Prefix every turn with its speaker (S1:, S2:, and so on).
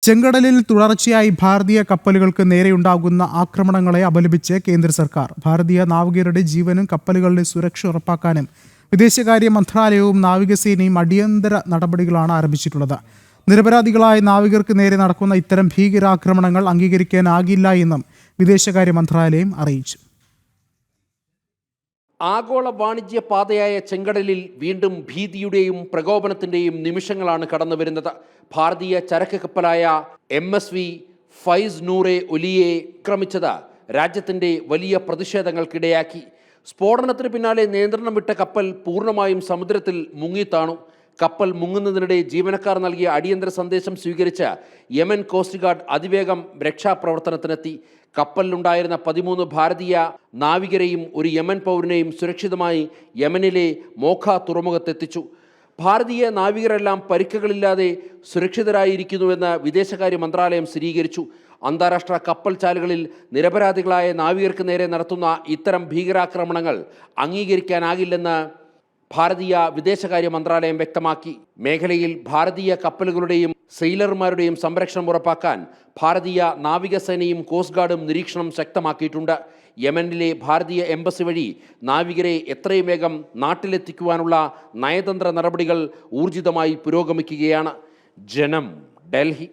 S1: ചെങ്കടലിൽ തുടർച്ചയായി ഭാരതീയ കപ്പലുകൾക്ക് നേരെയുണ്ടാകുന്ന ആക്രമണങ്ങളെ അപലപിച്ച് കേന്ദ്ര സർക്കാർ. ഭാരതീയ നാവികരുടെ ജീവനും കപ്പലുകളുടെ സുരക്ഷ ഉറപ്പാക്കാനും വിദേശകാര്യ മന്ത്രാലയവും നാവികസേനയും അടിയന്തര നടപടികളാണ് ആരംഭിച്ചിട്ടുള്ളത്. നിരപരാധികളായ നാവികർക്ക് നേരെ നടക്കുന്ന ഇത്തരം ഭീകരാക്രമണങ്ങൾ അംഗീകരിക്കാനാകില്ല എന്നും വിദേശകാര്യ മന്ത്രാലയം അറിയിച്ചു.
S2: ആഗോള വാണിജ്യ പാതയായ ചെങ്കടലിൽ വീണ്ടും ഭീതിയുടെയും പ്രകോപനത്തിൻ്റെയും നിമിഷങ്ങളാണ് കടന്നു വരുന്നത്. ഭാരതീയ ചരക്ക് കപ്പലായ MSV ഫൈസ് നൂറെ ഒലിയെ ആക്രമിച്ചത് രാജ്യത്തിൻ്റെ വലിയ പ്രതിഷേധങ്ങൾക്കിടയാക്കി. സ്ഫോടനത്തിന് പിന്നാലെ നിയന്ത്രണം വിട്ട കപ്പൽ പൂർണ്ണമായും സമുദ്രത്തിൽ മുങ്ങിത്താണു. കപ്പൽ മുങ്ങുന്നതിനിടെ ജീവനക്കാർ നൽകിയ അടിയന്തര സന്ദേശം സ്വീകരിച്ച് യമൻ കോസ്റ്റ് ഗാർഡ് അതിവേഗം രക്ഷാപ്രവർത്തനത്തിനെത്തി. കപ്പലിലുണ്ടായിരുന്ന 13 ഭാരതീയ നാവികരെയും ഒരു യമൻ പൗരനെയും സുരക്ഷിതമായി യമനിലെ മോഖ തുറമുഖത്തെത്തിച്ചു. ഭാരതീയ നാവികരെല്ലാം പരിക്കുകളില്ലാതെ സുരക്ഷിതരായിരിക്കുന്നുവെന്ന് വിദേശകാര്യ മന്ത്രാലയം സ്ഥിരീകരിച്ചു. അന്താരാഷ്ട്ര കപ്പൽ ചാലുകളിൽ നിരപരാധികളായ നാവികർക്ക് നേരെ നടത്തുന്ന ഇത്തരം ഭീകരാക്രമണങ്ങൾ അംഗീകരിക്കാനാകില്ലെന്ന് ഭാരതീയ വിദേശകാര്യ മന്ത്രാലയം വ്യക്തമാക്കി. മേഖലയിൽ ഭാരതീയ കപ്പലുകളുടെയും സെയിലർമാരുടെയും സംരക്ഷണം ഉറപ്പാക്കാൻ ഭാരതീയ നാവികസേനയും കോസ്റ്റ് ഗാർഡും നിരീക്ഷണം ശക്തമാക്കിയിട്ടുണ്ട്. യമനിലെ ഭാരതീയ എംബസി വഴി നാവികരെ എത്രയും വേഗം നാട്ടിലെത്തിക്കുവാനുള്ള നയതന്ത്ര നടപടികൾ ഊർജിതമായി പുരോഗമിക്കുകയാണ്. ജനം, ഡൽഹി.